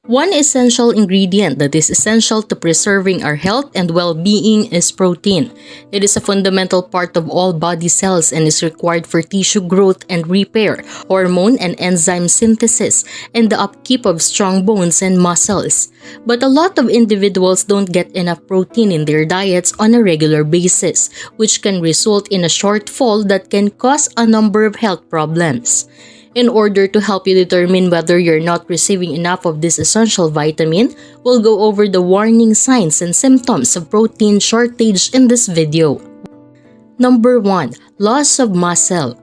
One essential ingredient that is essential to preserving our health and well-being is protein. It is a fundamental part of all body cells and is required for tissue growth and repair, hormone and enzyme synthesis, and the upkeep of strong bones and muscles. But a lot of individuals don't get enough protein in their diets on a regular basis, which can result in a shortfall that can cause a number of health problems. In order to help you determine whether you're not receiving enough of this essential vitamin, we'll go over the warning signs and symptoms of protein shortage in this video. Number 1. Loss of muscle.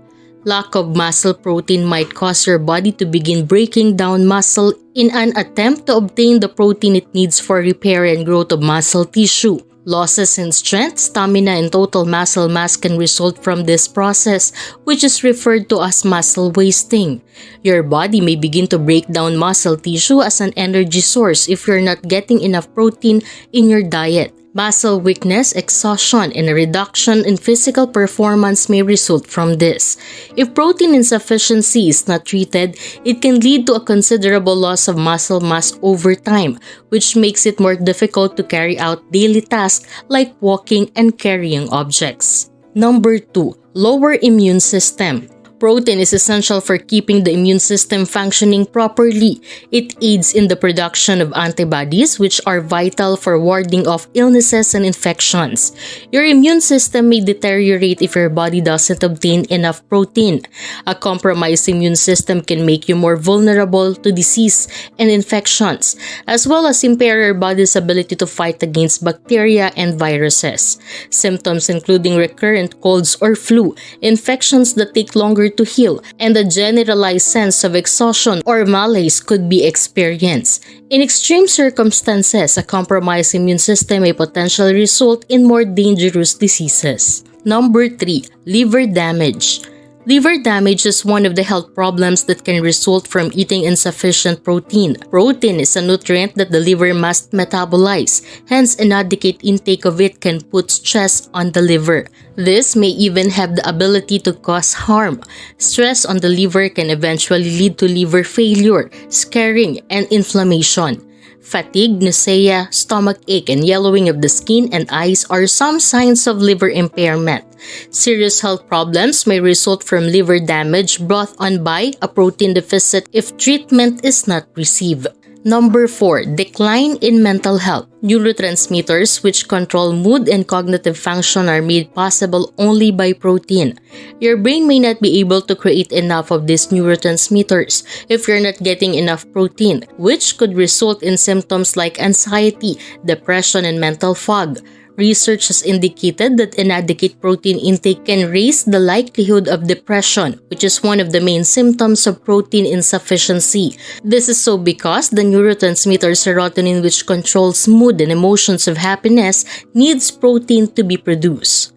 Lack of muscle protein might cause your body to begin breaking down muscle in an attempt to obtain the protein it needs for repair and growth of muscle tissue. Losses in strength, stamina, and total muscle mass can result from this process, which is referred to as muscle wasting. Your body may begin to break down muscle tissue as an energy source if you're not getting enough protein in your diet. Muscle weakness, exhaustion, and a reduction in physical performance may result from this. If protein insufficiency is not treated, it can lead to a considerable loss of muscle mass over time, which makes it more difficult to carry out daily tasks like walking and carrying objects. Number 2. Lower immune system. Protein is essential for keeping the immune system functioning properly. It aids in the production of antibodies, which are vital for warding off illnesses and infections. Your immune system may deteriorate if your body doesn't obtain enough protein. A compromised immune system can make you more vulnerable to disease and infections, as well as impair your body's ability to fight against bacteria and viruses. Symptoms including recurrent colds or flu, infections that take longer to heal, and a generalized sense of exhaustion or malaise could be experienced. In extreme circumstances, a compromised immune system may potentially result in more dangerous diseases. Number 3. Liver damage. Liver damage is one of the health problems that can result from eating insufficient protein. Protein is a nutrient that the liver must metabolize, hence inadequate intake of it can put stress on the liver. This may even have the ability to cause harm. Stress on the liver can eventually lead to liver failure, scarring, and inflammation. Fatigue, nausea, stomach ache, and yellowing of the skin and eyes are some signs of liver impairment. Serious health problems may result from liver damage brought on by a protein deficit if treatment is not received. Number 4. Decline in mental health. Neurotransmitters which control mood and cognitive function are made possible only by protein. Your brain may not be able to create enough of these neurotransmitters if you're not getting enough protein, which could result in symptoms like anxiety, depression, and mental fog. Research has indicated that inadequate protein intake can raise the likelihood of depression, which is one of the main symptoms of protein insufficiency. This is so because the neurotransmitter serotonin, which controls mood and emotions of happiness, needs protein to be produced.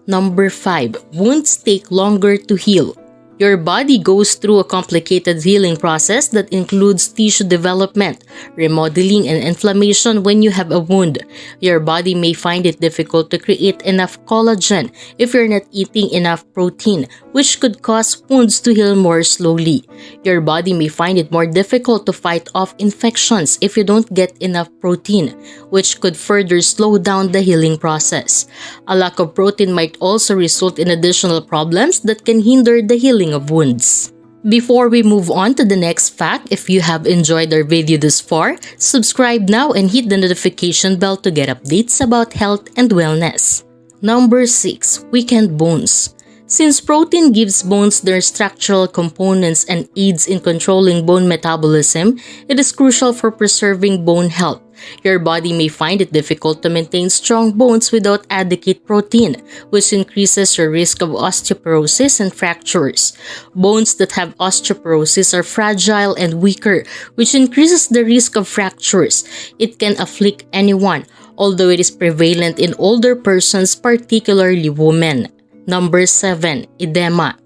Number 5. Wounds take longer to heal. Your body goes through a complicated healing process that includes tissue development, remodeling, and inflammation when you have a wound. Your body may find it difficult to create enough collagen if you're not eating enough protein, which could cause wounds to heal more slowly. Your body may find it more difficult to fight off infections if you don't get enough protein, which could further slow down the healing process. A lack of protein might also result in additional problems that can hinder the healing of wounds. Before we move on to the next fact, if you have enjoyed our video this far, subscribe now and hit the notification bell to get updates about health and wellness. Number 6. Weakened bones. Since protein gives bones their structural components and aids in controlling bone metabolism, it is crucial for preserving bone health. Your body may find it difficult to maintain strong bones without adequate protein, which increases your risk of osteoporosis and fractures. Bones that have osteoporosis are fragile and weaker, which increases the risk of fractures. It can afflict anyone, although it is prevalent in older persons, particularly women. Number 7. Edema.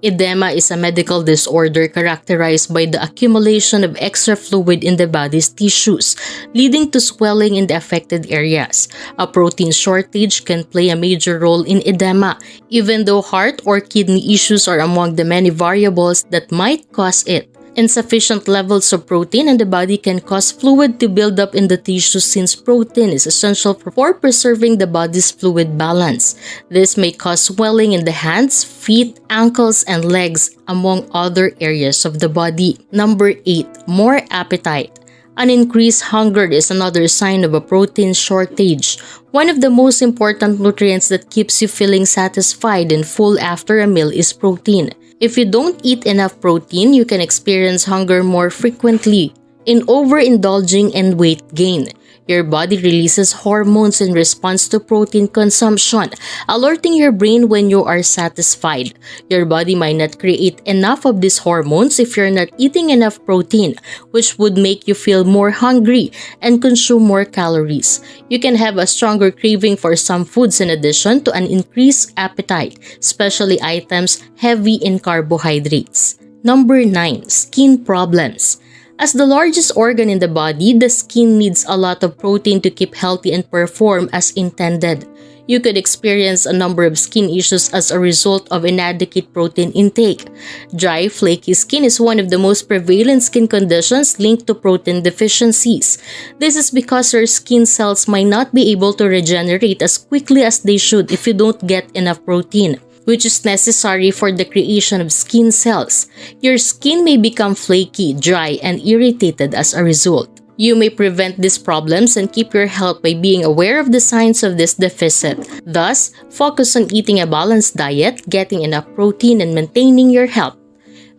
Edema is a medical disorder characterized by the accumulation of extra fluid in the body's tissues, leading to swelling in the affected areas. A protein shortage can play a major role in edema, even though heart or kidney issues are among the many variables that might cause it. Insufficient levels of protein in the body can cause fluid to build up in the tissues since protein is essential for preserving the body's fluid balance. This may cause swelling in the hands, feet, ankles, and legs, among other areas of the body. Number 8. More appetite. An increased hunger is another sign of a protein shortage. One of the most important nutrients that keeps you feeling satisfied and full after a meal is protein. If you don't eat enough protein, you can experience hunger more frequently. In overindulging and weight gain, your body releases hormones in response to protein consumption, alerting your brain when you are satisfied. Your body might not create enough of these hormones if you're not eating enough protein, which would make you feel more hungry and consume more calories. You can have a stronger craving for some foods in addition to an increased appetite, especially items heavy in carbohydrates. Number 9. Skin problems. As the largest organ in the body, the skin needs a lot of protein to keep healthy and perform as intended. You could experience a number of skin issues as a result of inadequate protein intake. Dry, flaky skin is one of the most prevalent skin conditions linked to protein deficiencies. This is because your skin cells might not be able to regenerate as quickly as they should if you don't get enough protein, which is necessary for the creation of skin cells. Your skin may become flaky, dry, and irritated as a result. You may prevent these problems and keep your health by being aware of the signs of this deficit. Thus, focus on eating a balanced diet, getting enough protein, and maintaining your health.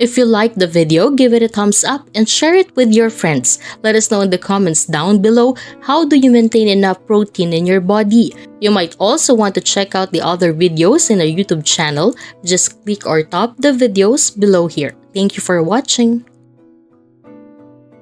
If you liked the video, give it a thumbs up and share it with your friends. Let us know in the comments down below, how do you maintain enough protein in your body? You might also want to check out the other videos in our YouTube channel. Just click or tap the videos below here. Thank you for watching.